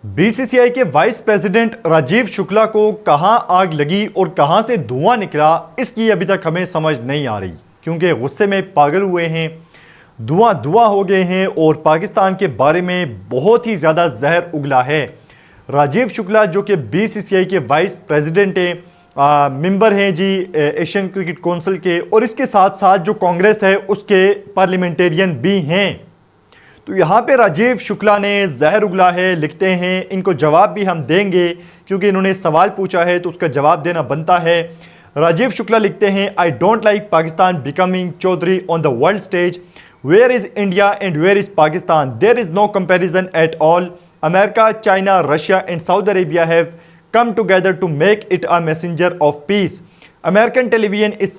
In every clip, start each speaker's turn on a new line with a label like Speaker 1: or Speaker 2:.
Speaker 1: BCCI के vice president Rajiv Shukla को कहां आग लगी और कहां से धुआं निकला, इसकी अभी तक हमें समझ नहीं आ रही, क्योंकि गुस्से में पागल हुए हैं, धुआं धुआं हो गए हैं और पाकिस्तान के बारे में बहुत ही ज़्यादा जहर उगला है। राजीव शुक्ला जो कि बीसीसीआई के वाइस प्रेसिडेंट हैं, मेंबर हैं जी एशियन क्रिकेट काउंसिल के, और इसके साथ साथ जो कांग्रेस है उसके पार्लियामेंटेरियन भी हैं। तो यहाँ पे राजीव शुक्ला ने जहर उगला है, लिखते हैं। इनको जवाब भी हम देंगे क्योंकि इन्होंने सवाल पूछा है तो उसका जवाब देना बनता है। राजीव शुक्ला लिखते हैं, I don't like Pakistan becoming Chaudhary on the world stage. Where is India and where is Pakistan? There is no comparison at all. America, China, Russia and Saudi Arabia have come together to make it a messenger of peace. American television is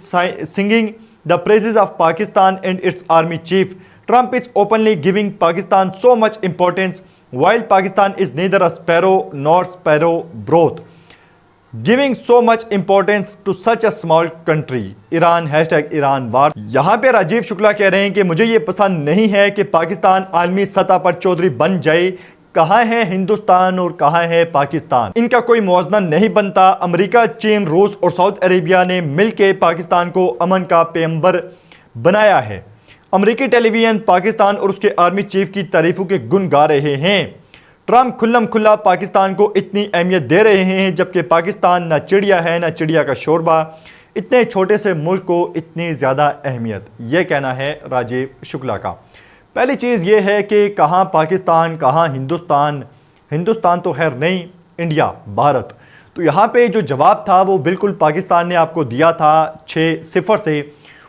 Speaker 1: singing the praises of Pakistan and its army chief. Trump is openly giving Pakistan so much importance while Pakistan is neither a sparrow nor sparrow broth. Giving so much importance to such a small country. Iran #Iran war. यहाँ पे राजीव शुक्ला कह रहे हैं कि मुझे ये पसंद नहीं है कि पाकिस्तान आलमी सतह पर चौधरी बन जाए। कहाँ है हिंदुस्तान और कहाँ है पाकिस्तान? इनका कोई मुआवजा नहीं बनता। अमेरिका, चीन, रूस और सऊदी अरेबिया ने मिलकर पाकिस्तान को अमन का पैगंबर बनाया है। अमेरिकी टेलीविजन पाकिस्तान और उसके आर्मी चीफ की तारीफों के गुण गा रहे हैं। ट्रंप खुल्लम खुल्ला पाकिस्तान को इतनी अहमियत दे रहे हैं, जबकि पाकिस्तान ना चिड़िया है ना चिड़िया का शोरबा। इतने छोटे से मुल्क को इतनी ज़्यादा अहमियत, यह कहना है राजीव शुक्ला का। पहली चीज़ ये है कि कहाँ पाकिस्तान, कहाँ हिंदुस्तान। हिंदुस्तान तो खैर नहीं, इंडिया, भारत। तो यहाँ पे जो जवाब था वो बिल्कुल पाकिस्तान ने आपको दिया था 6-0 से,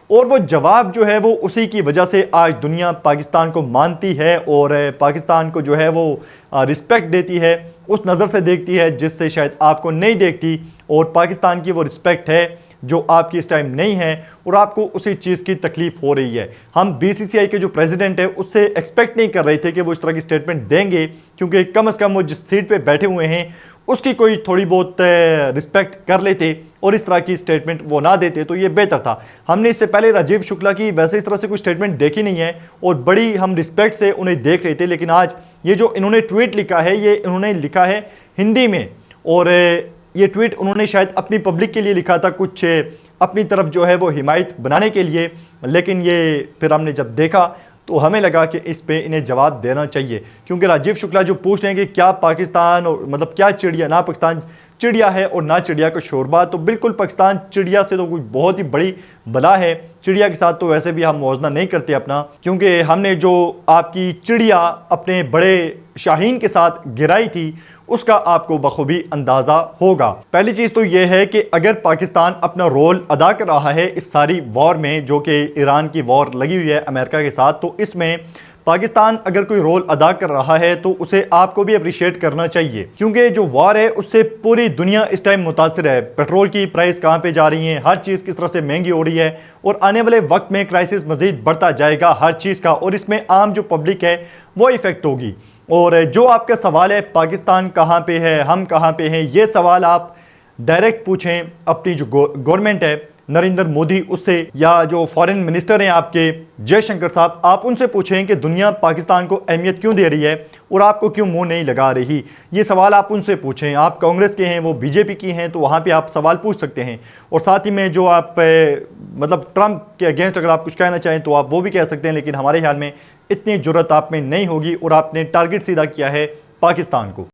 Speaker 1: और वो जवाब जो है वो उसी की वजह से आज दुनिया पाकिस्तान को मानती है और पाकिस्तान को जो है वो रिस्पेक्ट देती है, उस नज़र से देखती है जिससे शायद आपको नहीं देखती। और पाकिस्तान की वो रिस्पेक्ट है जो आपकी इस टाइम नहीं है, और आपको उसी चीज़ की तकलीफ़ हो रही है। हम बीसीसीआई के जो प्रेसिडेंट है उससे एक्सपेक्ट नहीं कर रहे थे कि वो इस तरह की स्टेटमेंट देंगे, क्योंकि कम से कम वो जिस सीट पे बैठे हुए हैं उसकी कोई थोड़ी बहुत रिस्पेक्ट कर लेते और इस तरह की स्टेटमेंट वो ना देते तो ये बेहतर था। हमने इससे पहले राजीव शुक्ला की वैसे इस तरह से कोई स्टेटमेंट देखी नहीं है और बड़ी हम रिस्पेक्ट से उन्हें देख रहे थे, लेकिन आज ये जो इन्होंने ट्वीट लिखा है ये इन्होंने लिखा है हिंदी में, और ये ट्वीट उन्होंने शायद अपनी पब्लिक के लिए लिखा था, कुछ अपनी तरफ जो है वो हिमायत बनाने के लिए, लेकिन ये फिर हमने जब देखा तो हमें लगा कि इस पे इन्हें जवाब देना चाहिए। क्योंकि राजीव शुक्ला जो पूछ रहे हैं कि क्या पाकिस्तान और मतलब क्या चिड़िया, ना पाकिस्तान चिड़िया है और ना चिड़िया का शोरबा, तो बिल्कुल पाकिस्तान चिड़िया से तो कोई बहुत ही बड़ी बला है। चिड़िया के साथ तो वैसे भी हम मुआवजा नहीं करते अपना, क्योंकि हमने जो आपकी चिड़िया अपने बड़े शाहीन के साथ गिराई थी उसका आपको बखूबी अंदाज़ा होगा। पहली चीज़ तो यह है कि अगर पाकिस्तान अपना रोल अदा कर रहा है इस सारी वॉर में, जो कि ईरान की वॉर लगी हुई है अमेरिका के साथ, तो इसमें पाकिस्तान अगर कोई रोल अदा कर रहा है तो उसे आपको भी अप्रिशिएट करना चाहिए, क्योंकि जो वॉर है उससे पूरी दुनिया इस टाइम मुतासिर है। पेट्रोल की प्राइस कहाँ पे जा रही है, हर चीज़ किस तरह से महंगी हो रही है, और आने वाले वक्त में क्राइसिस मज़ीद बढ़ता जाएगा हर चीज़ का, और इसमें आम जो पब्लिक है वो इफ़ेक्ट होगी। और जो आपका सवाल है पाकिस्तान कहाँ पे है, हम कहाँ पे हैं, ये सवाल आप डायरेक्ट पूछें अपनी जो गवर्नमेंट है नरेंद्र मोदी उससे, या जो फॉरेन मिनिस्टर हैं आपके जयशंकर साहब, आप उनसे पूछें कि दुनिया पाकिस्तान को अहमियत क्यों दे रही है और आपको क्यों मुंह नहीं लगा रही। ये सवाल आप उनसे पूछें। आप कांग्रेस के हैं, वो बीजेपी की हैं, तो वहाँ पे आप सवाल पूछ सकते हैं। और साथ ही में जो आप मतलब ट्रंप के अगेंस्ट अगर आप कुछ कहना चाहें तो आप वो भी कह सकते हैं, लेकिन हमारे ख्याल में इतनी जुर्रत आप में नहीं होगी और आपने टारगेट सीधा किया है पाकिस्तान को।